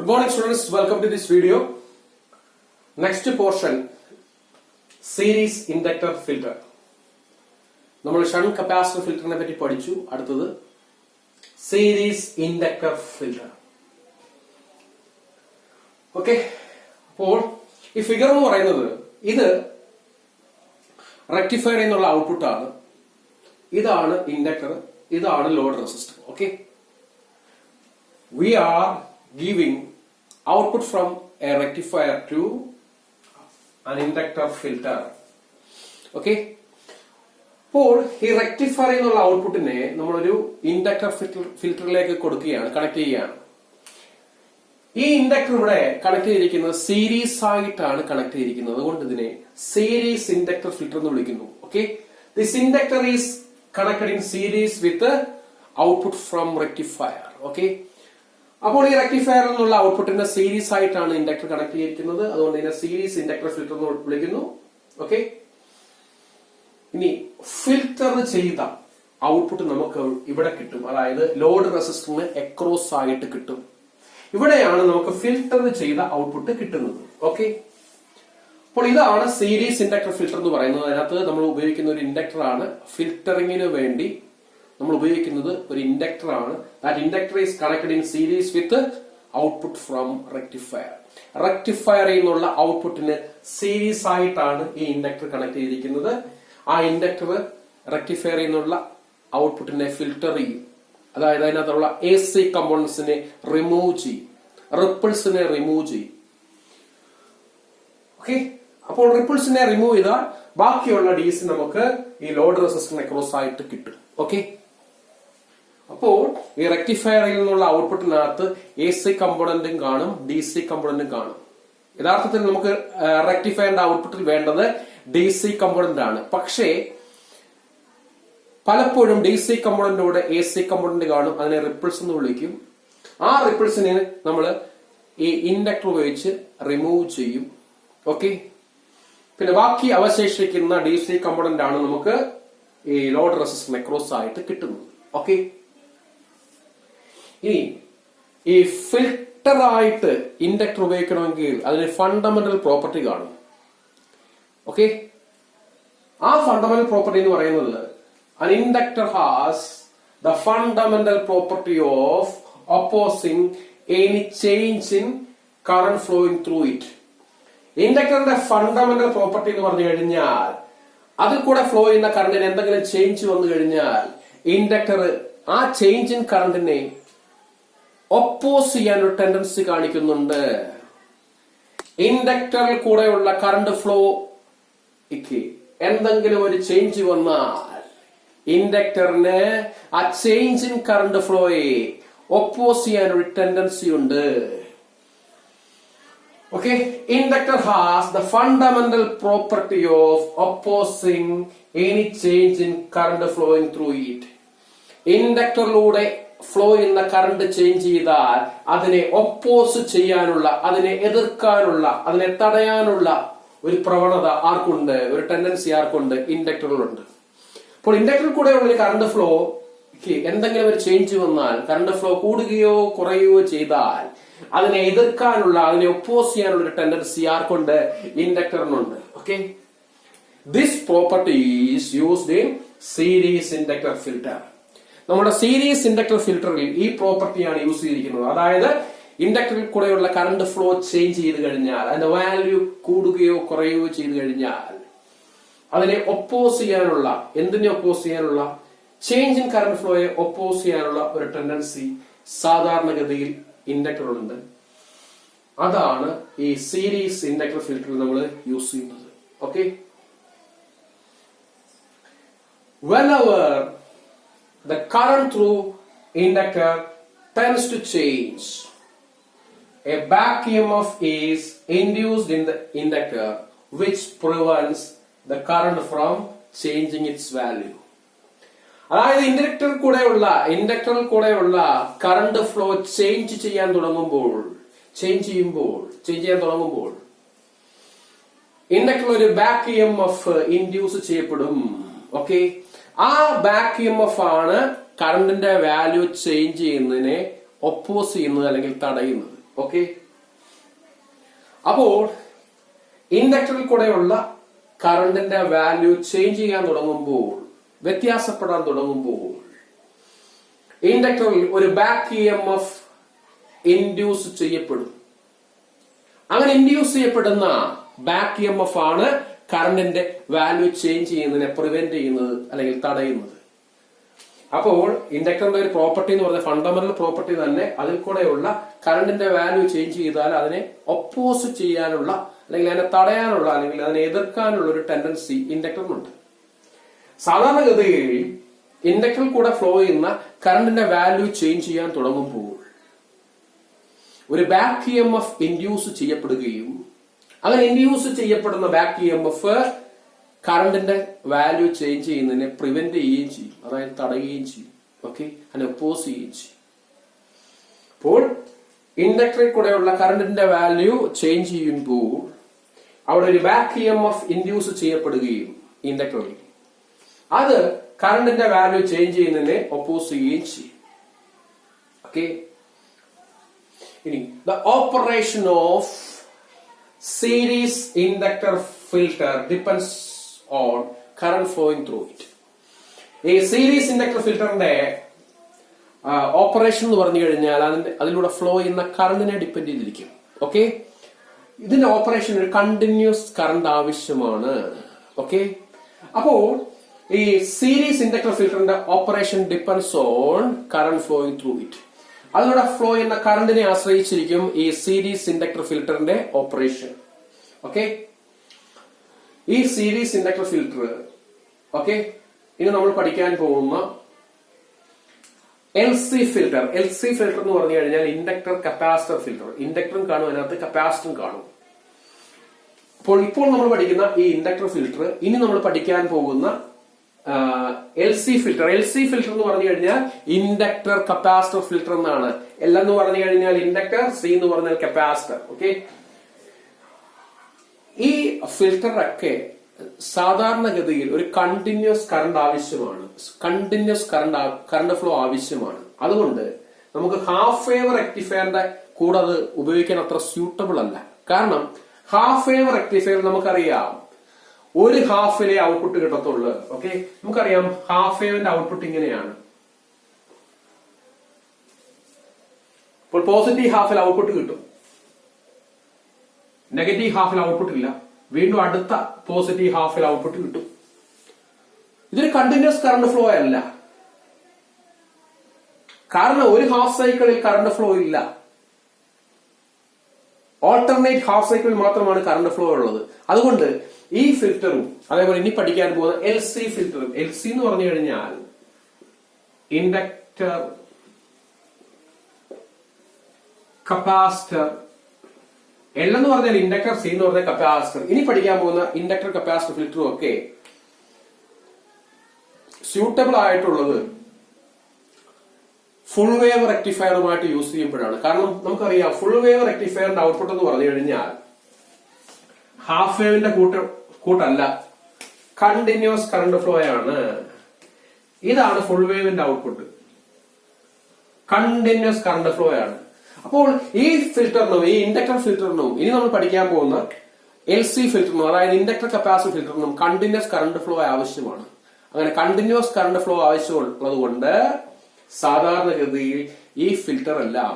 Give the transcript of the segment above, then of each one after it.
Good morning students, welcome to this video. Next portion, series inductor filter. നമ്മൾ shunt capacitor ഫിൽറ്ററിനെ പറ്റി പഠിച്ചു. അടുത്തത് series inductor filter. Okay, അപ്പോൾ ഈ ഫിഗർ എന്ന് പറയുന്നത് ഇത് റെക്ടിഫയർ എന്നുള്ള ഔട്ട്പുട്ട് ആണ്. ഇതാണ് ഇൻഡക്ടർ, ഇതാണ് load resistor. Okay, we are giving output from a rectifier to an inductor filter. Okay, അപ്പോൾ ഈ റെക്ടിഫയർ എന്നുള്ള ഔട്ട്പുട്ടിനെ നമ്മളൊരു ഇൻഡക്ടർ ഫിൽറ്ററിലേക്ക് കൊടുക്കുകയാണ്, കണക്ട് ചെയ്യുകയാണ്. ഈ ഇൻഡക്ടർ ഇവിടെ കണക്ട് ചെയ്തിരിക്കുന്നത് സീരീസ് ആയിട്ടാണ് കണക്ട് ചെയ്തിരിക്കുന്നത്. അതുകൊണ്ട് ഇതിനെ സീരീസ് ഇൻഡക്ടർ ഫിൽറ്റർ എന്ന് വിളിക്കുന്നു. Okay, this inductor is connected in series with output from rectifier. Okay, അപ്പോൾ ഈ റെക്ടിഫയറിൽ നിന്നുള്ള ഔട്ട്പുട്ടിന്റെ സീരീസ് ആയിട്ടാണ് ഇൻഡക്ടർ കണക്ട് ചെയ്തിരിക്കുന്നത്. അതുകൊണ്ട് ഇതിനെ സീരീസ് ഇൻഡക്ടർ ഫിൽറ്റർ എന്ന് വിളിക്കുന്നു. ഓക്കെ, ഇനി ഫിൽറ്റർ ചെയ്ത ഔട്ട്പുട്ട് നമുക്ക് ഇവിടെ കിട്ടും, അതായത് ലോഡ് റെസിസ്റ്ററിന് അക്രോസ് ആയിട്ട് കിട്ടും. ഇവിടെയാണ് നമുക്ക് ഫിൽറ്റർ ചെയ്ത ഔട്ട്പുട്ട് കിട്ടുന്നത്. ഓക്കെ, അപ്പോൾ ഇതാണ് സീരീസ് ഇൻഡക്ടർ ഫിൽറ്റർ എന്ന് പറയുന്നത്. അതിനകത്ത് നമ്മൾ ഉപയോഗിക്കുന്ന ഒരു ഇൻഡക്ടർ ആണ്. ഫിൽറ്ററിങ്ങിന് വേണ്ടി നമ്മൾ ഉപയോഗിക്കുന്നത് ഒരു ഇൻഡക്ടർ ആണ്. That inductor is connected in series with output from rectifier. റെക്ടിഫയറിൽ നിന്നുള്ള ഔട്ട്പുട്ടിന് സീരീസ് ആയിട്ടാണ് ഈ ഇൻഡക്ടർ കണക്ട് ചെയ്തിരിക്കുന്നത്. ആ ഇൻഡക്ടർ റെക്ടിഫയറിൽ നിന്നുള്ള ഔട്ട്പുട്ടിനെ ഫിൽറ്റർ ചെയ്യും, അതായത് അതിനകത്തുള്ള AC കമ്പോണൻസിനെ റിമൂവ് ചെയ്യും, റിപ്പിൾസിനെ റിമൂവ് ചെയ്യും. ഓക്കെ, അപ്പോൾ റിപ്പിൾസിനെ റിമൂവ് ചെയ്താൽ ബാക്കിയുള്ള DC നമുക്ക് ഈ ലോഡ് റെസിസ്റ്ററിനെ ക്രോസ് ആയിട്ട് കിട്ടും. ഓക്കെ, അപ്പോൾ ഈ റെക്ടിഫയറിൽ നിന്നുള്ള ഔട്ട്പുട്ടിനകത്ത് AC കമ്പോണന്റും കാണും, DC കമ്പോണന്റും കാണും. യഥാർത്ഥത്തിൽ നമുക്ക് റെക്ടിഫയറിന്റെ ഔട്ട്പുട്ടിൽ വേണ്ടത് DC കമ്പോണന്റ് ആണ്. പക്ഷേ പലപ്പോഴും DC കമ്പോണന്റിലൂടെ AC കമ്പോണന്റ് കാണും, അതിനെ റിപ്പിൾസ് എന്ന് വിളിക്കും. ആ റിപ്പിൾസിനെ നമ്മൾ ഈ ഇൻഡക്ടർ ഉപയോഗിച്ച് റിമൂവ് ചെയ്യും. ഓക്കെ, പിന്നെ ബാക്കി അവശേഷിക്കുന്ന DC കമ്പോണന്റ് ആണ് നമുക്ക് ഈ ലോഡ് റെസിസ്റ്ററിനെ ക്രോസ് ആയിട്ട് കിട്ടുന്നത്. ഓക്കെ, ഇനി ഈ ഫിൽറ്റർ ആയിട്ട് ഇൻഡക്ടർ ഉപയോഗിക്കണമെങ്കിൽ അതിന് ഫണ്ടമെന്റൽ പ്രോപ്പർട്ടി കാണും. ഓക്കെ, ആ ഫണ്ടമെന്റൽ പ്രോപ്പർട്ടി എന്ന് പറയുന്നത് an inductor has the fundamental property of opposing any change in current flowing through it. ഇൻഡക്ടറിന്റെ ഫണ്ടമെന്റൽ പ്രോപ്പർട്ടി എന്ന് പറഞ്ഞു കഴിഞ്ഞാൽ അതിൽ കൂടെ ഫ്ലോ ചെയ്യുന്ന കറണ്ടിന് എന്തെങ്കിലും ചേഞ്ച് വന്നു കഴിഞ്ഞാൽ ഇൻഡക്ടർ ആ ചേഞ്ച് ഇൻ കറണ്ടിനെ ഒപ്പോസ് ചെയ്യാൻ ഒരു ടെൻഡൻസി കാണിക്കുന്നുണ്ട്. ഇൻഡക്ടറിൽ കൂടെയുള്ള കറണ്ട് ഫ്ലോയ്ക്ക് എന്തെങ്കിലും ഒരു ചേഞ്ച് വന്നാൽ ഇൻഡക്ടറിന് ആ ചേഞ്ച് ഇൻ കറണ്ട് ഫ്ലോയെ ഒപ്പോസ് ചെയ്യാൻ ഒരു ടെൻഡൻസി ഉണ്ട്. Okay, inductor has the fundamental property of opposing any change in current flowing through it. ഇൻഡക്ടറിലൂടെ ഫ്ലോ ചെയ്യുന്ന കറണ്ട് ചേഞ്ച് ചെയ്താൽ അതിനെ ഒപ്പോസ് ചെയ്യാനുള്ള, അതിനെ എതിർക്കാനുള്ള, അതിനെ തടയാനുള്ള ഒരു പ്രവണത ആർക്കുണ്ട്, ഒരു ടെൻഡൻസി ആർക്കുണ്ട്, ഇൻഡക്ടറിലുണ്ട്. അപ്പോൾ ഇൻഡക്ടറിൽ കൂടെയുള്ള ഒരു കറണ്ട് ഫ്ലോക്ക് എന്തെങ്കിലും ഒരു ചേഞ്ച് വന്നാൽ, കറണ്ട് ഫ്ലോ കൂടുകയോ കുറയുകയോ ചെയ്താൽ അതിനെ എതിർക്കാനുള്ള, അതിനെ ഒപ്പോസ് ചെയ്യാനുള്ള ഒരു ടെൻഡൻസി ആർക്കുണ്ട്, ഇൻഡക്ടറിനുണ്ട്. Okay, this property is used in series inductor filter. നമ്മുടെ സീരീസ് ഇൻഡക്ടർ ഫിൽറ്ററിൽ ഈ പ്രോപ്പർട്ടിയാണ് യൂസ് ചെയ്തിരിക്കുന്നത്. അതായത് ഇൻഡക്ടറിൽ കൂടെയുള്ള കറണ്ട് ഫ്ലോ ചേഞ്ച് ചെയ്ത് കഴിഞ്ഞാൽ, അതിന്റെ വാല്യൂ കൂടുകയോ കുറയുകയോ ചെയ്ത് കഴിഞ്ഞാൽ അതിനെ ഒപ്പോസ് ചെയ്യാനുള്ള, എന്തിനെ ഒപ്പോസ് ചെയ്യാനുള്ള, ചേഞ്ച് ഇൻ കറണ്ട് ഫ്ലോയെ ഒപ്പോസ് ചെയ്യാനുള്ള ഒരു ടെൻഡൻസി സാധാരണഗതിയിൽ ഇൻഡക്ടറുണ്ട്. അതാണ് ഈ സീരീസ് ഇൻഡക്ടർ ഫിൽറ്ററിൽ നമ്മൾ യൂസ് ചെയ്യുന്നത്. Okay, whenever the current through inductor tends to change, a back EMF is induced in the inductor which prevents the current from changing its value. അതായത് ഇൻഡക്ടറിൽ കൂടെയുള്ള കറണ്ട് ഫ്ലോ ചേഞ്ച് ചെയ്യാൻ തുടങ്ങുമ്പോൾ ഇൻഡക്ടറിൽ ഒരു back EMF induce ചെയ്യപ്പെടും. Okay, ആ back EMF ആണ് കറണ്ടിന്റെ വാല്യൂ ചേഞ്ച് ചെയ്യുന്നതിനെ ഒപ്പോസ് ചെയ്യുന്നത് അല്ലെങ്കിൽ തടയുന്നത്. ഓക്കെ. അപ്പോൾ ഇൻഡക്ടറിൽ കൂടെയുള്ള കറണ്ടിന്റെ വാല്യൂ ചേഞ്ച് ചെയ്യാൻ തുടങ്ങുമ്പോൾ, വ്യത്യാസപ്പെടാൻ തുടങ്ങുമ്പോൾ, ഇൻഡക്ടറിൽ ഒരു ബാക്ക് EMF ഇൻഡ്യൂസ് ചെയ്യപ്പെടും. അങ്ങനെ ഇൻഡ്യൂസ് ചെയ്യപ്പെടുന്ന ബാക്ക് EMF ആണ് കറണ്ടിന്റെ വാല്യൂ ചേഞ്ച് ചെയ്യുന്നതിനെ പ്രിവെന്റ് ചെയ്യുന്നത് അല്ലെങ്കിൽ തടയുന്നത്. അപ്പോൾ ഇൻഡക്ടറിന്റെ ഒരു പ്രോപ്പർട്ടി എന്ന് പറഞ്ഞ ഫണ്ടമെന്റൽ പ്രോപ്പർട്ടി തന്നെ, അതിൽ കൂടെയുള്ള കറണ്ടിന്റെ വാല്യൂ ചേഞ്ച് ചെയ്താൽ അതിനെ ഒപ്പോസ് ചെയ്യാനുള്ള അല്ലെങ്കിൽ അതിനെ തടയാനുള്ള അല്ലെങ്കിൽ അതിനെ എതിർക്കാനുള്ള ഒരു ടെൻഡൻസി ഇൻഡക്ടറിനുണ്ട്. സാധാരണഗതിയിൽ ഇൻഡക്ടറിൽ കൂടെ ഫ്ലോ ചെയ്യുന്ന കറണ്ടിന്റെ വാല്യൂ ചേഞ്ച് ചെയ്യാൻ തുടങ്ങുമ്പോൾ ഒരു ബാക്ക് EMF ഇൻഡ്യൂസ് ചെയ്യപ്പെടുകയും അങ്ങനെ ഇൻഡ്യൂസ് ചെയ്യപ്പെടുന്ന ബാക്ക് EMF കറണ്ടിന്റെ വാല്യൂ ചേഞ്ച് ചെയ്യുന്നതിനെ പ്രിവെന്റ് ചെയ്യുകയും ചെയ്യും, അതായത് തടയുകയും ചെയ്യും. ഓക്കെ, അതിനെ ഒപ്പോസ് ചെയ്യുകയും ചെയ്യും. അപ്പോൾ ഇൻഡക്ടറിൽ കൂടെയുള്ള കറണ്ടിന്റെ വാല്യൂ ചേഞ്ച് ചെയ്യുമ്പോൾ അവിടെ ഒരു ബാക്ക് EMF ഇൻഡ്യൂസ് ചെയ്യപ്പെടുകയും ഇൻഡക്ടറിൽ അത് കറണ്ടിന്റെ വാല്യൂ ചേഞ്ച് ചെയ്യുന്നതിനെ ഒപ്പോസ് ചെയ്യുകയും ചെയ്യും. ഓക്കെ. ഇനി the operation of series inductor filter depends on current flowing through it. ഈ സീരീസ് ഇൻഡക്ടർ ഫിൽട്ടറിന്റെ ഓപ്പറേഷൻ എന്ന് പറഞ്ഞു കഴിഞ്ഞാൽ അതിലൂടെ ഫ്ലോ ചെയ്യുന്ന കറണ്ടിനെ ഡിപ്പെൻഡ് ചെയ്തിരിക്കും. ഓക്കെ. ഇതിന്റെ ഓപ്പറേഷൻ ഒരു കണ്ടിന്യൂസ് കറണ്ട് ആവശ്യമാണ്. ഓക്കെ. അപ്പോൾ ഈ സീരീസ് ഇൻഡക്ടർ ഫിൽട്ടറിന്റെ operation depends on current flowing through it. അതിലൂടെ ഫ്ലോ ചെയ്യുന്ന കറണ്ടിനെ ആശ്രയിച്ചിരിക്കും ഈ സീരീസ് ഇൻഡക്ടർ ഫിൽട്ടറിന്റെ ഓപ്പറേഷൻ. ഓക്കെ. ഈ സീരീസ് ഇൻഡക്ടർ ഫിൽട്ടർ, ഓക്കെ, ഇനി നമ്മൾ പഠിക്കാൻ പോകുന്ന LC ഫിൽട്ടർ. LC ഫിൽട്ടർ എന്ന് പറഞ്ഞു കഴിഞ്ഞാൽ ഇൻഡക്ടർ കപ്പാസിറ്റർ ഫിൽട്ടർ. ഇൻഡക്ടറും കാണും, അതിനകത്ത് കപ്പാസിറ്ററും കാണും. ഇപ്പോൾ നമ്മൾ പഠിക്കുന്ന ഈ ഇൻഡക്ടർ ഫിൽട്ടർ, ഇനി നമ്മൾ പഠിക്കാൻ പോകുന്ന LC ഫിൽട്ടർ. LC ഫിൽട്ടർ എന്ന് പറഞ്ഞു കഴിഞ്ഞാൽ ഇൻഡക്ടർ കപ്പാസിറ്റർ ഫിൽട്ടർ എന്നാണ്. L എന്ന് പറഞ്ഞു കഴിഞ്ഞാൽ ഇൻഡക്ടർ, C എന്ന് പറഞ്ഞാൽ കപ്പാസിറ്റർ. ഓക്കെ. ഈ ഫിൽട്ടറൊക്കെ സാധാരണഗതിയിൽ ഒരു കണ്ടിന്യൂസ് കറണ്ട് ആവശ്യമാണ്, കണ്ടിന്യൂസ് കറണ്ട് ഫ്ലോ ആവശ്യമാണ്. അതുകൊണ്ട് നമുക്ക് ഹാഫ് വേവ് റെക്ടിഫയറിന്റെ കൂടെ അത് ഉപയോഗിക്കാൻ അത്ര സ്യൂട്ടബിൾ അല്ല. കാരണം ഹാഫ് വേവ് റെക്ടിഫയർ നമുക്കറിയാം ഒരു ഹാഫിലെ ഔട്ട്പുട്ട് കിട്ടത്തുള്ളൂ. ഓക്കെ. നമുക്കറിയാം ഹാഫ് വേവിന്റെ ഔട്ട്പുട്ട് ഇങ്ങനെയാണ്. ഇപ്പോൾ പോസിറ്റീവ് ഹാഫിൽ ഔട്ട്പുട്ട് കിട്ടും, നെഗറ്റീവ് ഹാഫിൽ ഔട്ട്പുട്ട് ഇല്ല, വീണ്ടും അടുത്ത പോസിറ്റീവ് ഹാഫിൽ ഔട്ട്പുട്ട് കിട്ടും. ഇതൊരു കണ്ടിന്യൂസ് കറണ്ട് ഫ്ലോ അല്ല. കാരണം ഒരു ഹാഫ് സൈക്കിളിൽ കറണ്ട് ഫ്ലോ ഇല്ല, ഓൾട്ടർനേറ്റ് ഹാഫ് സൈക്കിളിൽ മാത്രമാണ് കറണ്ട് ഫ്ലോ ഉള്ളത്. അതുകൊണ്ട് ഈ ഫിൽറ്ററും അതേപോലെ ഇനി പഠിക്കാൻ പോകുന്ന LC ഫിൽറ്ററും, LC എന്ന് പറഞ്ഞു കഴിഞ്ഞാൽ ഇൻഡക്ടർ കപ്പാസിറ്റർ, L എന്ന് പറഞ്ഞാൽ ഇൻഡക്ടർ, C എന്ന് പറഞ്ഞാൽ കപ്പാസിറ്റർ. ഇനി പഠിക്കാൻ പോകുന്ന ഇൻഡക്ടർ കപ്പാസിറ്റർ ഫിൽറ്ററും ഒക്കെ സ്യൂട്ടബിൾ ആയിട്ടുള്ളത് ഫുൾ വേവ് റെക്ടിഫയറുമായിട്ട് യൂസ് ചെയ്യുമ്പോഴാണ്. കാരണം നമുക്കറിയാം ഫുൾ വേവ് റെക്ടിഫയറിന്റെ ഔട്ട്പുട്ട് എന്ന് പറഞ്ഞു കഴിഞ്ഞാൽ ഹാഫ് വേവിന്റെ കൂട്ടല്ല, കണ്ടിന്യൂസ് കറണ്ട് ഫ്ലോ ആണ്. ഇതാണ് ഫുൾ വേവിന്റെ ഔട്ട്പുട്ട്, കണ്ടിന്യൂസ് കറണ്ട് ഫ്ലോ ആണ്. അപ്പോൾ ഈ ഫിൽറ്ററിനും ഈ ഇൻഡക്ടർ ഫിൽറ്ററിനും ഇനി നമ്മൾ പഠിക്കാൻ പോകുന്ന LC ഫിൽറ്ററിനും അതായത് ഇൻഡക്ടർ കപ്പാസിറ്റർ ഫിൽറ്ററിനും കണ്ടിന്യൂസ് കറണ്ട് ഫ്ലോ ആവശ്യമാണ്. അങ്ങനെ കണ്ടിന്യൂസ് കറണ്ട് ഫ്ലോ ആവശ്യമുള്ളത് കൊണ്ട് സാധാരണഗതിയിൽ ഈ ഫിൽറ്റർ എല്ലാം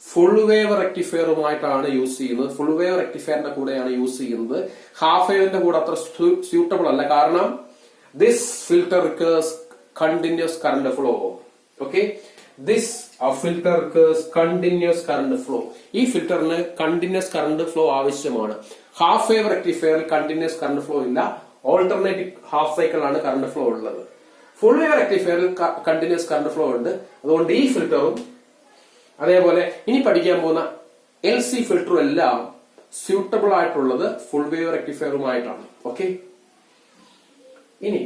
ഫുൾ വേവ് റെക്ടിഫയറുമായിട്ടാണ് യൂസ് ചെയ്യുന്നത്. ഫുൾ വേവ് റെക്ടിഫയറിന്റെ കൂടെയാണ് യൂസ് ചെയ്യുന്നത്. ഹാഫ് വേവിന്റെ കൂടെ അത്ര സ്യൂട്ടബിൾ അല്ല. കാരണം this filter requires continuous current flow. Okay. This filter requires continuous current flow. ഈ ഫിൽറ്ററിന് കണ്ടിന്യൂസ് കറണ്ട് ഫ്ലോ ആവശ്യമാണ്. ഹാഫ് വേവ് റെക്ടിഫയറിൽ കണ്ടിന്യൂസ് കറണ്ട് ഫ്ലോ ഇല്ല, ഓൾട്ടർനേറ്റീവ് ഹാഫ് സൈക്കിൾ ആണ് കറണ്ട് ഫ്ലോ ഉള്ളത്. ഫുൾ വേവ് റെക്ടിഫയറിൽ കണ്ടിന്യൂസ് കറണ്ട് ഫ്ലോ ഉണ്ട്. അതുകൊണ്ട് ഈ ഫിൽറ്ററും അതേപോലെ ഇനി പഠിക്കാൻ പോകുന്ന LC ഫിൽറ്ററും എല്ലാം സ്യൂട്ടബിൾ ആയിട്ടുള്ളത് ഫുൾ വേവ് റെക്ടിഫയറുമായിട്ടാണ്. ഓക്കെ. ഇനി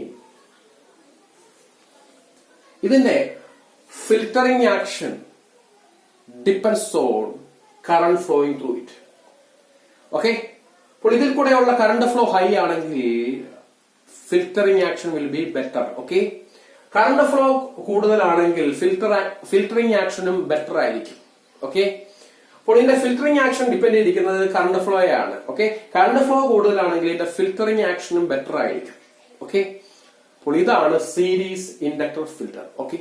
ഇതിന്റെ filtering action depends on current flowing through it. Okay. അപ്പോൾ ഇതിൽ കൂടെയുള്ള കറണ്ട് ഫ്ലോ ഹൈ ആണെങ്കിൽ filtering action will be better. Okay. Current flow കൂടുതലാണെങ്കിൽ ഫിൽറ്ററിംഗ് ആക്ഷനും ബെറ്റർ ആയിരിക്കും. ഓക്കെ. അപ്പോൾ ഇതിന്റെ ഫിൽറ്ററിംഗ് ആക്ഷൻ ഡിപെൻഡ് ചെയ്തിരിക്കുന്നത് കറണ്ട് ഫ്ലോ ആണ്. ഓക്കെ, കറണ്ട് ഫ്ലോ കൂടുതലാണെങ്കിൽ ഇതിന്റെ ഫിൽറ്ററിംഗ് ആക്ഷനും ബെറ്റർ ആയിരിക്കും. ഓക്കെ, അപ്പോൾ ഇതാണ് സീരീസ് ഇൻഡക്ടർ ഫിൽറ്റർ. ഓക്കെ.